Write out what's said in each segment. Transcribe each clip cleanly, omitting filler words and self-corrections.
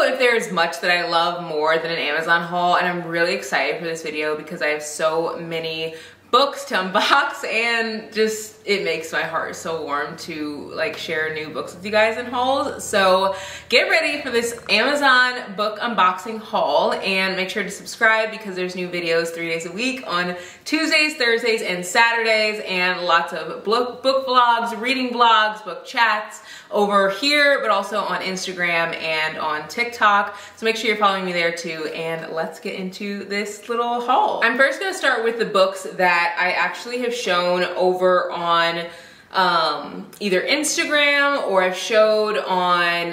if there's much that I love more than an Amazon haul, and I'm really excited for this video because I have so many books to unbox, and just it makes my heart so warm to like share new books with you guys in hauls. So get ready for this Amazon book unboxing haul, and make sure to subscribe because there's new videos 3 days a week on Tuesdays, Thursdays, and Saturdays, and lots of book vlogs, reading vlogs, book chats over here, but also on Instagram and on TikTok. So make sure you're following me there too, and let's get into this little haul. I'm first gonna start with the books that I actually have shown over on either Instagram or I've showed on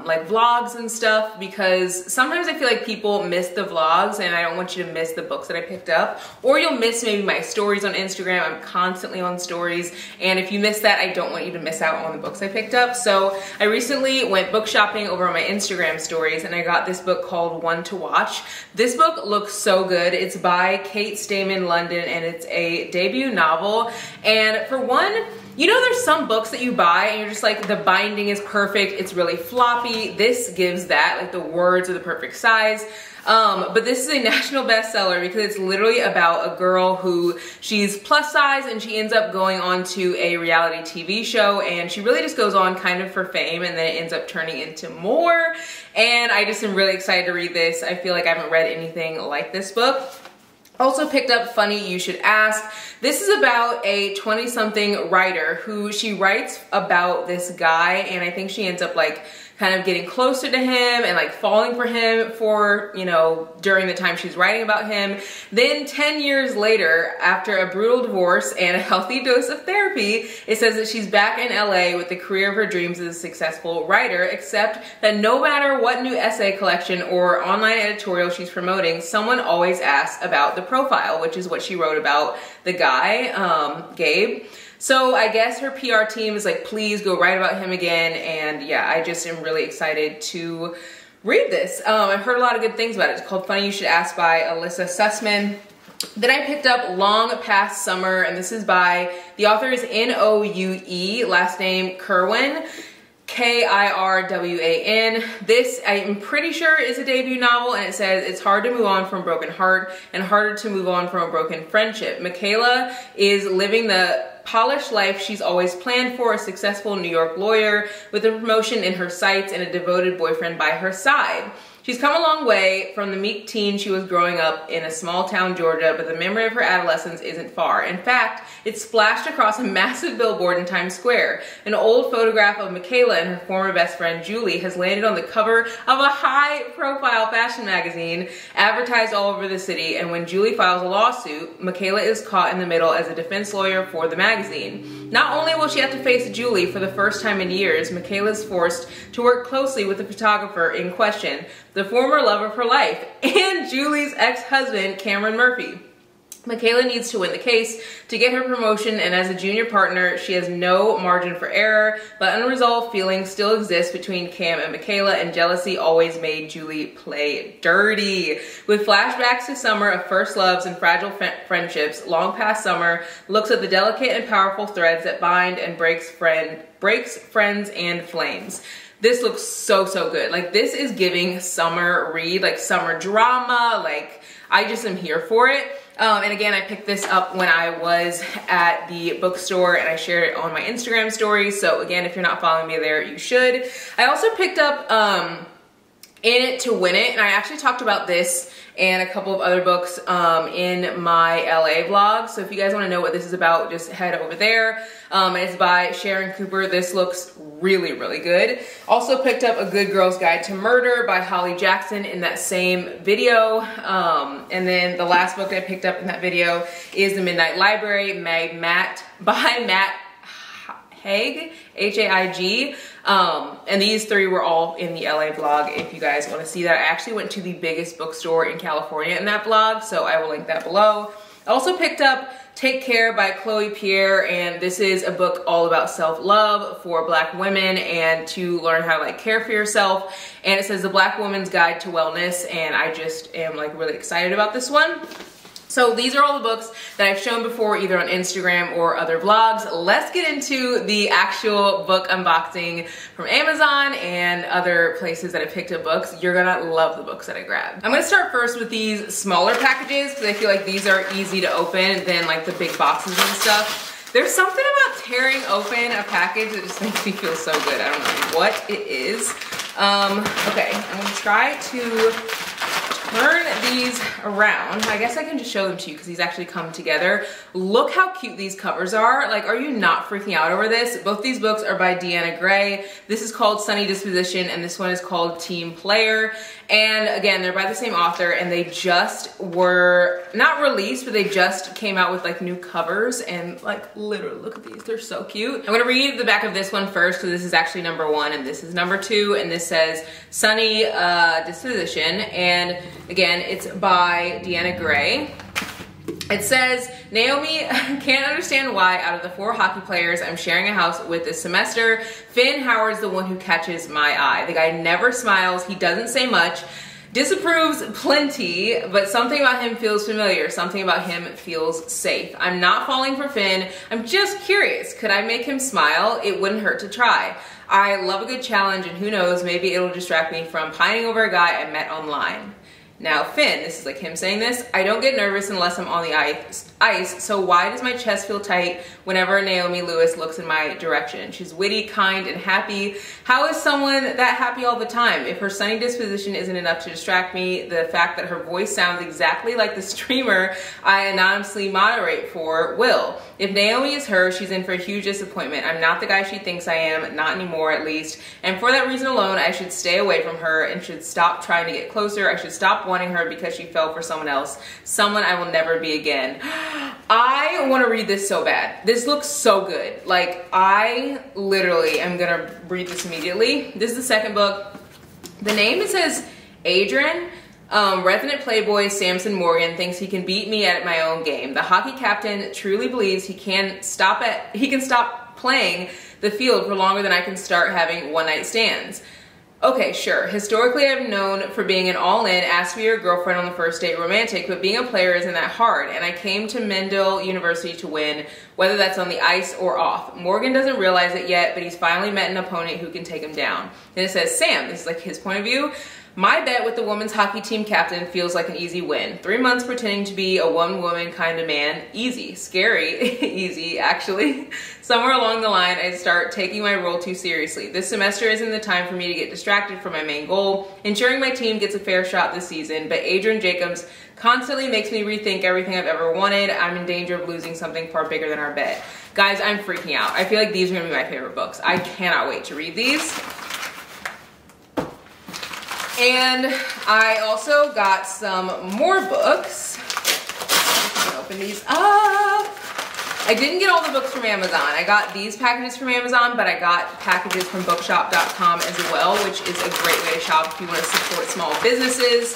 like vlogs and stuff, because sometimes I feel like people miss the vlogs and I don't want you to miss the books that I picked up, or you'll miss maybe my stories on Instagram. I'm constantly on stories, and if you miss that, I don't want you to miss out on the books I picked up. So I recently went book shopping over on my Instagram stories, and I got this book called One to Watch. This book looks so good. It's by Kate Stayman London, and it's a debut novel. And for one, you know, there's some books that you buy and you're just like, the binding is perfect, it's really floppy. This gives that, like the words are the perfect size. But this is a national bestseller because it's literally about a girl who she's plus size and she ends up going on to a reality TV show, and she really just goes on kind of for fame, and then it ends up turning into more. And I just am really excited to read this. I feel like I haven't read anything like this book. Also picked up Funny You Should Ask. This is about a 20-something writer who she writes about this guy, and I think she ends up like kind of getting closer to him and like falling for him for, you know, during the time she's writing about him. Then 10 years later, after a brutal divorce and a healthy dose of therapy, it says that she's back in LA with the career of her dreams as a successful writer, except that no matter what new essay collection or online editorial she's promoting, someone always asks about the profile, which is what she wrote about the guy, Gabe. So I guess her PR team is like, please go write about him again. And yeah, I just am really excited to read this. I've heard a lot of good things about it. It's called Funny You Should Ask by Alyssa Sussman. Then I picked up Long Past Summer, and this is by, the author is N-O-U-E, last name Kirwan. K-I-R-W-A-N. This, I'm pretty sure, is a debut novel, and it says it's hard to move on from a broken heart and harder to move on from a broken friendship. Michaela is living the polished life she's always planned for, a successful New York lawyer with a promotion in her sights and a devoted boyfriend by her side. She's come a long way from the meek teen she was growing up in a small town Georgia, but the memory of her adolescence isn't far. In fact, it's splashed across a massive billboard in Times Square. An old photograph of Michaela and her former best friend Julie has landed on the cover of a high-profile fashion magazine advertised all over the city, and when Julie files a lawsuit, Michaela is caught in the middle as a defense lawyer for the magazine. Not only will she have to face Julie for the first time in years, Michaela is forced to work closely with the photographer in question, the former love of her life, and Julie's ex-husband, Cameron Murphy. Michaela needs to win the case to get her promotion, and as a junior partner, she has no margin for error, but unresolved feelings still exist between Cam and Michaela, and jealousy always made Julie play dirty. With flashbacks to summer of first loves and fragile friendships, Long Past Summer looks at the delicate and powerful threads that bind and breaks friends and flames. This looks so, so good. Like, this is giving summer read, like summer drama. Like, I just am here for it. And again, I picked this up when I was at the bookstore, and I shared it on my Instagram stories. So again, if you're not following me there, you should. I also picked up In It to Win It, and I actually talked about this and a couple of other books in my LA vlog. So if you guys want to know what this is about, just head over there. It's by Sharon Cooper. This looks really, really good. Also picked up A Good Girl's Guide to Murder by Holly Jackson in that same video. And then the last book that I picked up in that video is The Midnight Library by Matt Haig, H-A-I-G. And these three were all in the LA vlog if you guys want to see that. I actually went to the biggest bookstore in California in that vlog, so I will link that below. I also picked up Take Care by Chloe Pierre, and this is a book all about self-love for Black women and to learn how to like care for yourself. And it says The Black Woman's Guide to Wellness, and I just am like really excited about this one. So these are all the books that I've shown before, either on Instagram or other vlogs. Let's get into the actual book unboxing from Amazon and other places that I picked up books. You're gonna love the books that I grabbed. I'm gonna start first with these smaller packages because I feel like these are easy to open than like the big boxes and stuff. There's something about tearing open a package that just makes me feel so good. I don't know what it is. Okay, I'm gonna try to turn these around. I guess I can just show them to you because these actually come together. Look how cute these covers are. Like, are you not freaking out over this? Both these books are by Deanna Gray. This is called Sunny Disposition and this one is called Team Player. And again, they're by the same author and they just were not released, but they just came out with like new covers and like literally look at these, they're so cute. I'm gonna read the back of this one first because this is actually number 1 and this is number 2 and this says Sunny Disposition, and again, it's by Deanna Gray. It says, Naomi can't understand why out of the 4 hockey players I'm sharing a house with this semester, Finn Howard's the one who catches my eye. The guy never smiles, he doesn't say much, disapproves plenty, but something about him feels familiar, something about him feels safe. I'm not falling for Finn, I'm just curious. Could I make him smile? It wouldn't hurt to try. I love a good challenge and who knows, maybe it'll distract me from pining over a guy I met online. Now Finn, this is like him saying this, I don't get nervous unless I'm on the ice, so why does my chest feel tight whenever Naomi Lewis looks in my direction? She's witty, kind, and happy. How is someone that happy all the time? If her sunny disposition isn't enough to distract me, the fact that her voice sounds exactly like the streamer I anonymously moderate for will. If Naomi is her, she's in for a huge disappointment. I'm not the guy she thinks I am, not anymore at least, and for that reason alone, I should stay away from her and should stop trying to get closer. I should stop wanting her because she fell for someone else, someone I will never be again. I want to read this so bad. This looks so good. Like, I literally am gonna read this immediately. This is the second book. The name, it says Adrian. Resident playboy Samson Morgan thinks he can beat me at my own game. The hockey captain truly believes he can stop playing the field for longer than I can start having one-night stands. Okay, sure. Historically, I'm known for being an all-in, ask for your girlfriend on the first date romantic, but being a player isn't that hard, and I came to Mendel University to win, whether that's on the ice or off. Morgan doesn't realize it yet, but he's finally met an opponent who can take him down. Then it says, Sam, this is like his point of view. My bet with the women's hockey team captain feels like an easy win. 3 months pretending to be a one-woman kind of man. Easy. Scary. Easy, actually. Somewhere along the line, I start taking my role too seriously. This semester isn't the time for me to get distracted from my main goal, ensuring my team gets a fair shot this season, but Adrian Jacobs constantly makes me rethink everything I've ever wanted. I'm in danger of losing something far bigger than our bet. Guys, I'm freaking out. I feel like these are gonna be my favorite books. I cannot wait to read these. And I also got some more books. Let me open these up. I didn't get all the books from Amazon. I got these packages from Amazon, but I got packages from bookshop.com as well, which is a great way to shop if you want to support small businesses.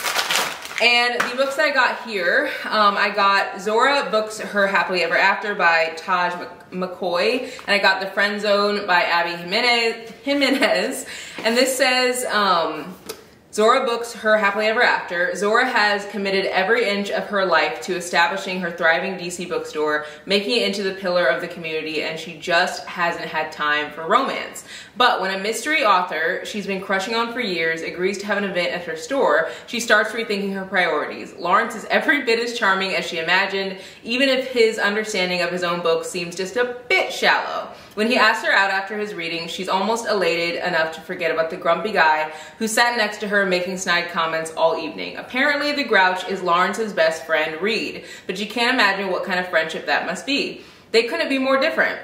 And the books that I got here, I got Zora Books Her Happily Ever After by Taj McCoy, and I got The Friend Zone by Abby Jimenez. And this says, Zora Books Her Happily Ever After. Zora has committed every inch of her life to establishing her thriving DC bookstore, making it into the pillar of the community, and she just hasn't had time for romance. But when a mystery author she's been crushing on for years agrees to have an event at her store, she starts rethinking her priorities. Lawrence is every bit as charming as she imagined, even if his understanding of his own book seems just a bit shallow. When he asks her out after his reading, she's almost elated enough to forget about the grumpy guy who sat next to her making snide comments all evening. Apparently, the grouch is Lawrence's best friend, Reed, but you can't imagine what kind of friendship that must be. They couldn't be more different.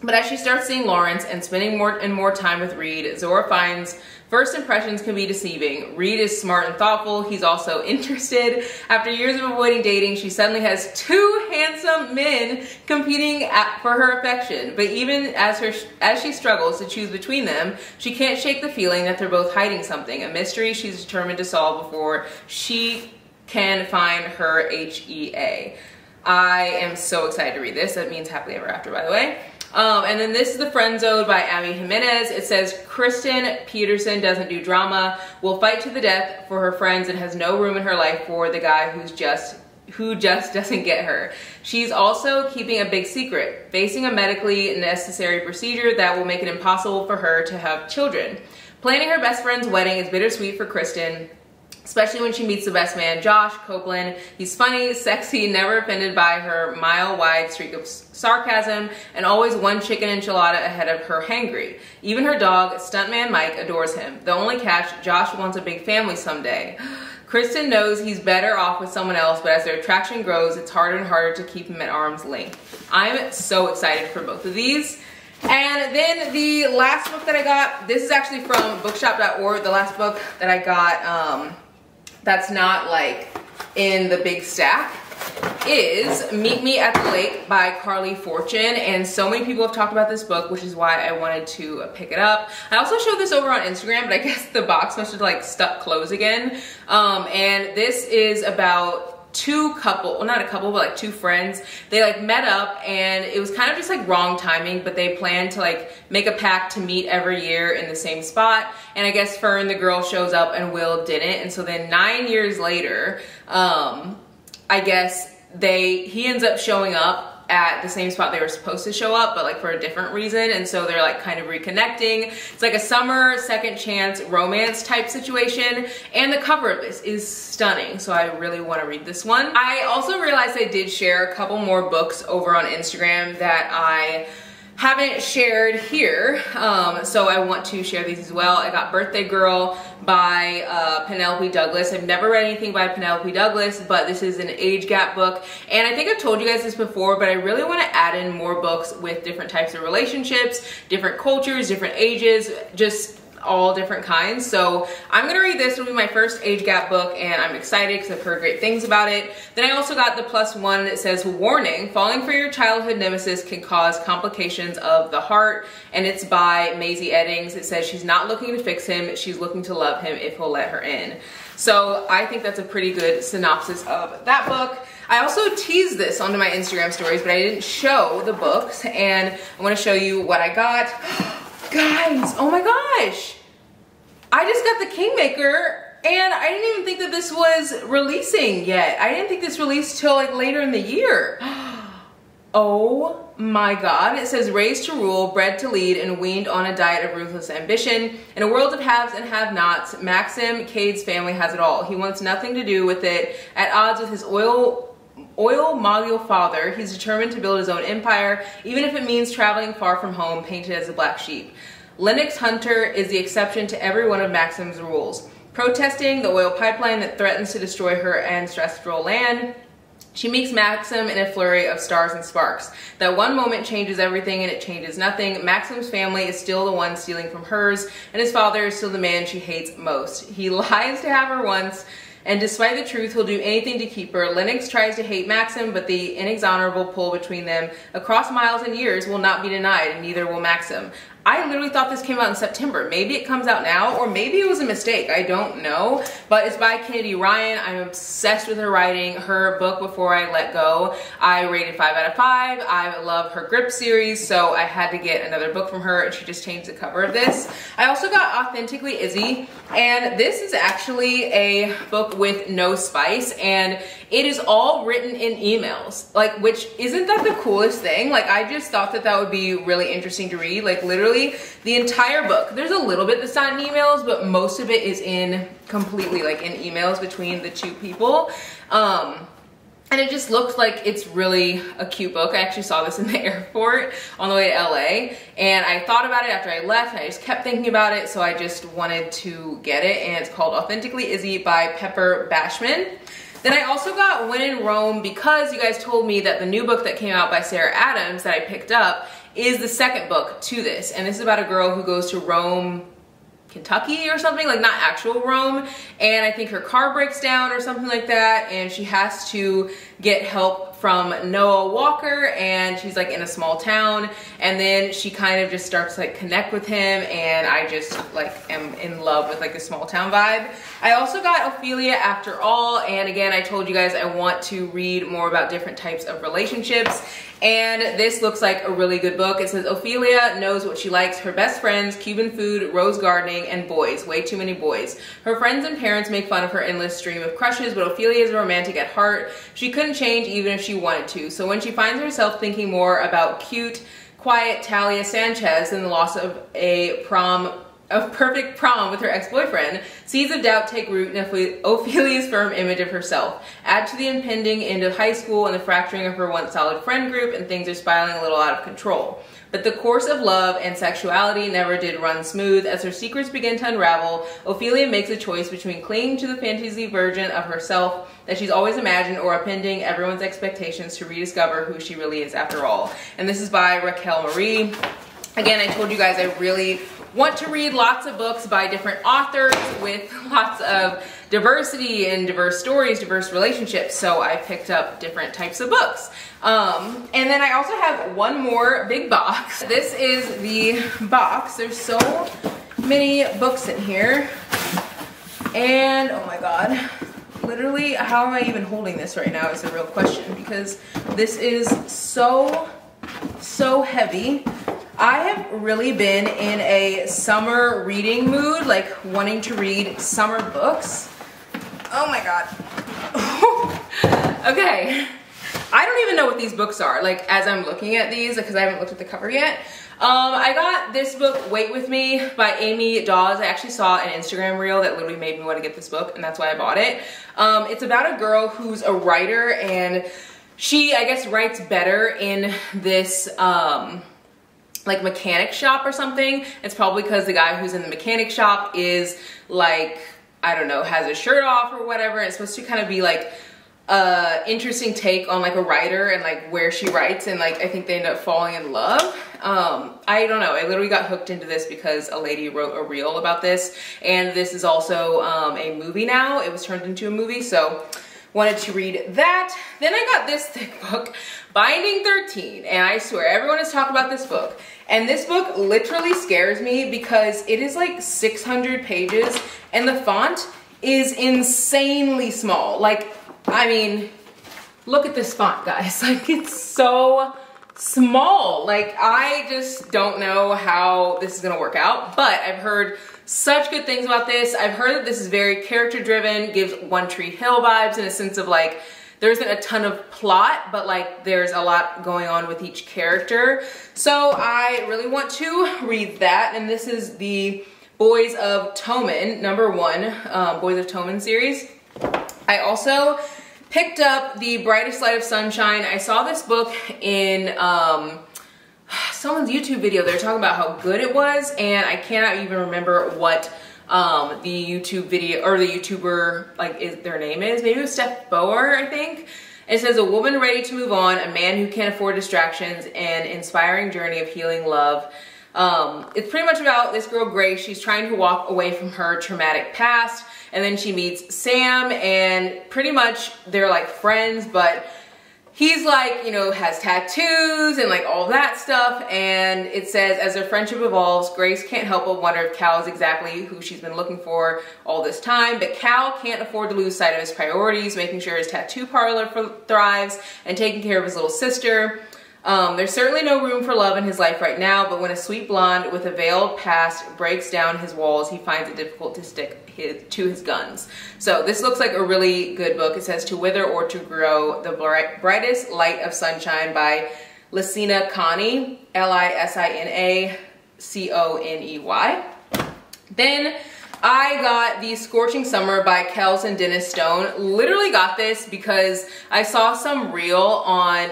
But as she starts seeing Lawrence and spending more and more time with Reed, Zora finds first impressions can be deceiving. Reed is smart and thoughtful. He's also interested. After years of avoiding dating, she suddenly has 2 handsome men competing for her affection. But even as she struggles to choose between them, she can't shake the feeling that they're both hiding something, a mystery she's determined to solve before she can find her HEA. I am so excited to read this. That means happily ever after, by the way. And then this is The Friend Zone by Abby Jimenez. It says, Kristen Peterson doesn't do drama, will fight to the death for her friends and has no room in her life for the guy who's just who just doesn't get her. She's also keeping a big secret, facing a medically necessary procedure that will make it impossible for her to have children. Planning her best friend's wedding is bittersweet for Kristen, especially when she meets the best man, Josh Copeland. He's funny, sexy, never offended by her mile-wide streak of sarcasm, and always one chicken enchilada ahead of her hangry. Even her dog, Stuntman Mike, adores him. The only catch, Josh wants a big family someday. Kristen knows he's better off with someone else, but as their attraction grows, it's harder and harder to keep him at arm's length. I'm so excited for both of these. And then the last book that I got, this is actually from bookshop.org, the last book that I got that's not like in the big stack, is Meet Me at the Lake by Carly Fortune. And so many people have talked about this book, which is why I wanted to pick it up. I also showed this over on Instagram, but I guess the box must have like stuck closed again. And this is about two couple, well not a couple, but like two friends. They like met up, and it was kind of just like wrong timing, but they planned to like make a pact to meet every year in the same spot. And I guess Fern, the girl, shows up and Will didn't. And so then 9 years later, I guess he ends up showing up at the same spot they were supposed to show up, but like for a different reason. And so they're like kind of reconnecting. It's like a summer second chance romance type situation. And the cover of this is stunning. So I really want to read this one. I also realized I did share a couple more books over on Instagram that I haven't shared here, so I want to share these as well. I got Birthday Girl by Penelope Douglas. I've never read anything by Penelope Douglas, but this is an age gap book. And I think I've told you guys this before, but I really want to add in more books with different types of relationships, different cultures, different ages, just all different kinds. So I'm gonna read this. It'll be my first age gap book, and I'm excited because I've heard great things about it. Then I also got the +1 that says, warning, falling for your childhood nemesis can cause complications of the heart, and it's by Maisie Eddings. It says she's not looking to fix him, she's looking to love him if he'll let her in. So I think that's a pretty good synopsis of that book. I also teased this onto my Instagram stories, but I didn't show the books, and I want to show you what I got. Guys, oh my gosh, I just got the Kingmaker, and I didn't even think that this was releasing yet. I didn't think this released till like later in the year. Oh my God. It says, raised to rule, bred to lead, and weaned on a diet of ruthless ambition. In a world of haves and have-nots, Maxim Cade's family has it all. He wants nothing to do with it. At odds with his oil-mogul father, he's determined to build his own empire, even if it means traveling far from home, painted as a black sheep. Lennox Hunter is the exception to every one of Maxim's rules. Protesting the oil pipeline that threatens to destroy her ancestral land, she meets Maxim in a flurry of stars and sparks. That one moment changes everything, and it changes nothing. Maxim's family is still the one stealing from hers, and his father is still the man she hates most. He lies to have her once, and despite the truth, he'll do anything to keep her. Lennox tries to hate Maxim, but the inexorable pull between them across miles and years will not be denied, and neither will Maxim. I literally thought this came out in September. Maybe it comes out now, or maybe it was a mistake. I don't know, but it's by Kennedy Ryan. I'm obsessed with her writing. Her book, Before I Let Go, I rated 5 out of 5. I love her Grip series, so I had to get another book from her, and she just changed the cover of this. I also got Authentically Izzy, and this is actually a book with no spice, and it is all written in emails, like, which isn't that the coolest thing? Like, I just thought that that would be really interesting to read. Like, literally the entire book, there's a little bit that's not in emails, but most of it is in completely like in emails between the two people. And it just looks like it's really a cute book. I actually saw this in the airport on the way to LA, and I thought about it after I left, and I just kept thinking about it, so I just wanted to get it, and it's called Authentically Izzy by Pepper Bashman. Then I also got When in Rome, because you guys told me that the new book that came out by Sarah Adams that I picked up is the second book to this. And this is about a girl who goes to Rome, Kentucky or something, like not actual Rome. And I think her car breaks down or something like that. And she has to get help from Noah Walker, and she's like in a small town, and then she kind of just starts to like connect with him, and I just like am in love with like the small town vibe. I also got Ophelia After All, and again, I told you guys I want to read more about different types of relationships, and this looks like a really good book. It says Ophelia knows what she likes: her best friends, Cuban food, rose gardening, and boys. Way too many boys. Her friends and parents make fun of her endless stream of crushes, but Ophelia is a romantic at heart. She couldn't change even if she wanted to. So when she finds herself thinking more about cute, quiet Talia Sanchez than the loss of a perfect prom with her ex-boyfriend, seeds of doubt take root in Ophelia's firm image of herself. Add to the impending end of high school and the fracturing of her once solid friend group, and things are spiraling a little out of control. But the course of love and sexuality never did run smooth. As her secrets begin to unravel, Ophelia makes a choice between clinging to the fantasy version of herself that she's always imagined, or upending everyone's expectations to rediscover who she really is after all. And this is by Raquel Marie. Again, I told you guys I really want to read lots of books by different authors with lots of diversity and diverse stories, diverse relationships. So I picked up different types of books. And then I also have one more big box. This is the box. There's so many books in here. And oh my God, literally, how am I even holding this right now is a real question, because this is so heavy. I have really been in a summer reading mood, like wanting to read summer books. Oh my God. Okay. I don't even know what these books are, like as I'm looking at these, because I haven't looked at the cover yet. I got this book, Wait With Me by Amy Dawes. I actually saw an Instagram reel that literally made me want to get this book, and that's why I bought it. It's about a girl who's a writer, and she, I guess, writes better in this, like mechanic shop or something. It's probably because the guy who's in the mechanic shop is like, I don't know, has a shirt off or whatever. And it's supposed to kind of be like a interesting take on like a writer and like where she writes, and like I think they end up falling in love. I don't know, I literally got hooked into this because a lady wrote a reel about this, and this is also a movie now. It was turned into a movie, so wanted to read that. Then I got this thick book, Binding 13, and I swear everyone has talked about this book. And this book literally scares me because it is like 600 pages and the font is insanely small. Like, I mean, look at this font, guys. Like, it's so small. Like, I just don't know how this is gonna work out, but I've heard such good things about this. I've heard that this is very character driven, gives One Tree Hill vibes in a sense of like, there isn't a ton of plot, but like there's a lot going on with each character. So I really want to read that. And this is the Boys of Toman, #1 Boys of Toman series. I also picked up The Brightest Light of Sunshine. I saw this book in someone's YouTube video. They were talking about how good it was, and I cannot even remember what the YouTube video or the YouTuber like their name is. Maybe it was Steph Bower, I think. It says, a woman ready to move on, a man who can't afford distractions, an inspiring journey of healing love. It's pretty much about this girl Grace. She's trying to walk away from her traumatic past, and then she meets Sam, and pretty much they're like friends, but he's like, you know, has tattoos and like all that stuff. And it says, as their friendship evolves, Grace can't help but wonder if Cal is exactly who she's been looking for all this time. But Cal can't afford to lose sight of his priorities, making sure his tattoo parlor thrives and taking care of his little sister. There's certainly no room for love in his life right now, but when a sweet blonde with a veiled past breaks down his walls, he finds it difficult to stick to his guns. So this looks like a really good book. It says, To Wither or to Grow, The Brightest Light of Sunshine by Lisina Coney, Lisina-Coney. Then I got The Scorching Summer by Kels and Dennis Stone. Literally got this because I saw some reel on...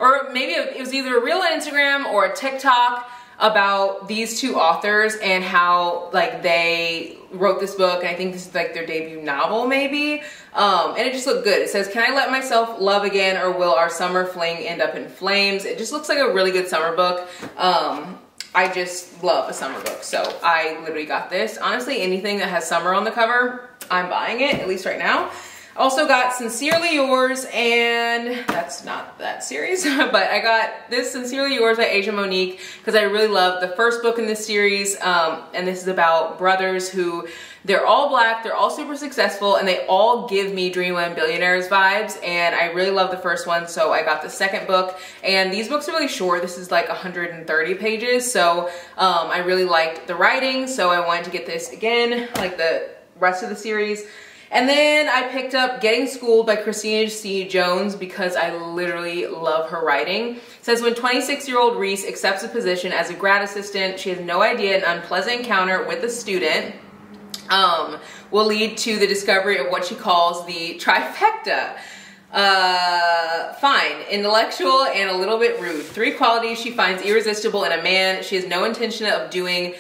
or maybe it was either a reel on Instagram or a TikTok about these two authors and how like they wrote this book, and I think this is like their debut novel maybe, and it just looked good. It says, can I let myself love again, or will our summer fling end up in flames? It just looks like a really good summer book. I just love a summer book, so I literally got this. Honestly, anything that has summer on the cover, I'm buying it, at least right now. Also got Sincerely Yours, and that's not that series, but I got this Sincerely Yours by Asia Monique because I really love the first book in this series, and this is about brothers who, they're all black, they're all super successful, and they all give me Dreamland Billionaires vibes, and I really love the first one, so I got the second book. And these books are really short. This is like 130 pages, so I really liked the writing, so I wanted to get this again, like the rest of the series. And then I picked up Getting Schooled by Christina C. Jones because I literally love her writing. It says, when 26-year-old Reese accepts a position as a grad assistant, she has no idea an unpleasant encounter with a student will lead to the discovery of what she calls the trifecta. Fine, intellectual, and a little bit rude. 3 qualities she finds irresistible in a man. She has no intention of doing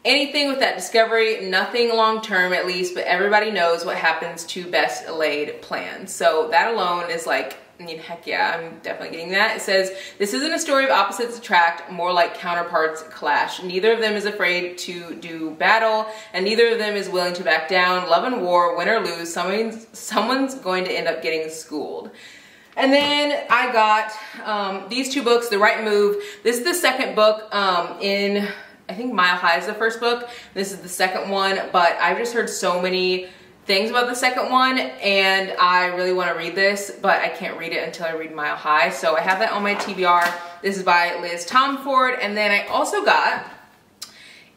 anything with that discovery, nothing long term at least, but everybody knows what happens to best laid plans. So that alone is like, I mean, heck yeah, I'm definitely getting that. It says, this isn't a story of opposites attract, more like counterparts clash. Neither of them is afraid to do battle, and neither of them is willing to back down. Love and war, win or lose, someone's going to end up getting schooled. And then I got these 2 books, The Right Move. This is the second book in, I think Mile High is the first book. This is the second one, but I've just heard so many things about the second one, and I really want to read this, but I can't read it until I read Mile High. So I have that on my TBR. This is by Liz Tomford. And then I also got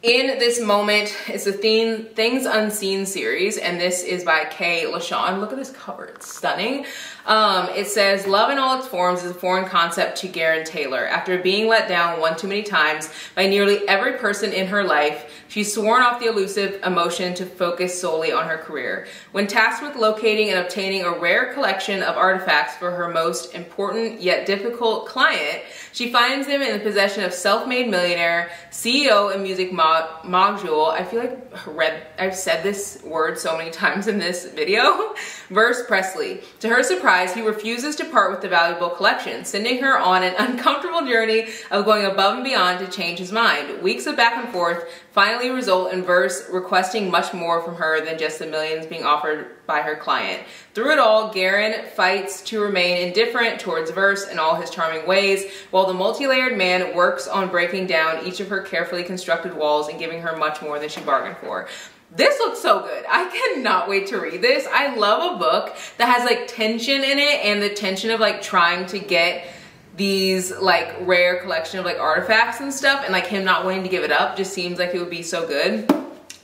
In This Moment, it's the Things Unseen series, and this is by Kay LaShawn. Look at this cover, it's stunning. It says, love in all its forms is a foreign concept to Garen Taylor. After being let down one too many times by nearly every person in her life, she's sworn off the elusive emotion to focus solely on her career. When tasked with locating and obtaining a rare collection of artifacts for her most important yet difficult client, she finds them in the possession of self-made millionaire, CEO and music mogul. I feel like I've said this word so many times in this video. Verse Presley. To her surprise, he refuses to part with the valuable collection, sending her on an uncomfortable journey of going above and beyond to change his mind. Weeks of back and forth finally result in Verse requesting much more from her than just the millions being offered by her client. Through it all, Garen fights to remain indifferent towards Verse in all his charming ways, while the multi-layered man works on breaking down each of her carefully constructed walls and giving her much more than she bargained for. This looks so good. I cannot wait to read this. I love a book that has like tension in it, and the tension of like trying to get these like rare collection of like artifacts and stuff, and like him not wanting to give it up just seems like it would be so good.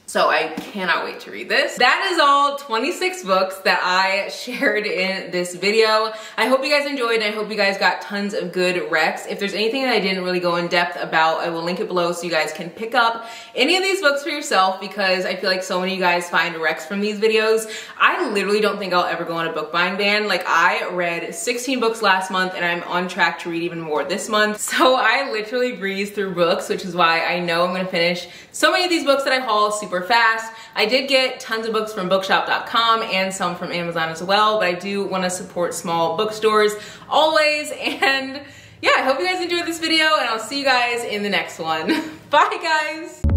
So I cannot wait to read this. That is all 26 books that I shared in this video. I hope you guys enjoyed, and I hope you guys got tons of good recs. If there's anything that I didn't really go in depth about, I will link it below so you guys can pick up any of these books for yourself, because I feel like so many of you guys find recs from these videos. I literally don't think I'll ever go on a book buying ban. Like, I read 16 books last month, and I'm on track to read even more this month. So I literally breeze through books, which is why I know I'm gonna finish so many of these books that I haul super fast. I did get tons of books from bookshop.com and some from Amazon as well, but I do want to support small bookstores always. And yeah, I hope you guys enjoyed this video, and I'll see you guys in the next one. Bye guys.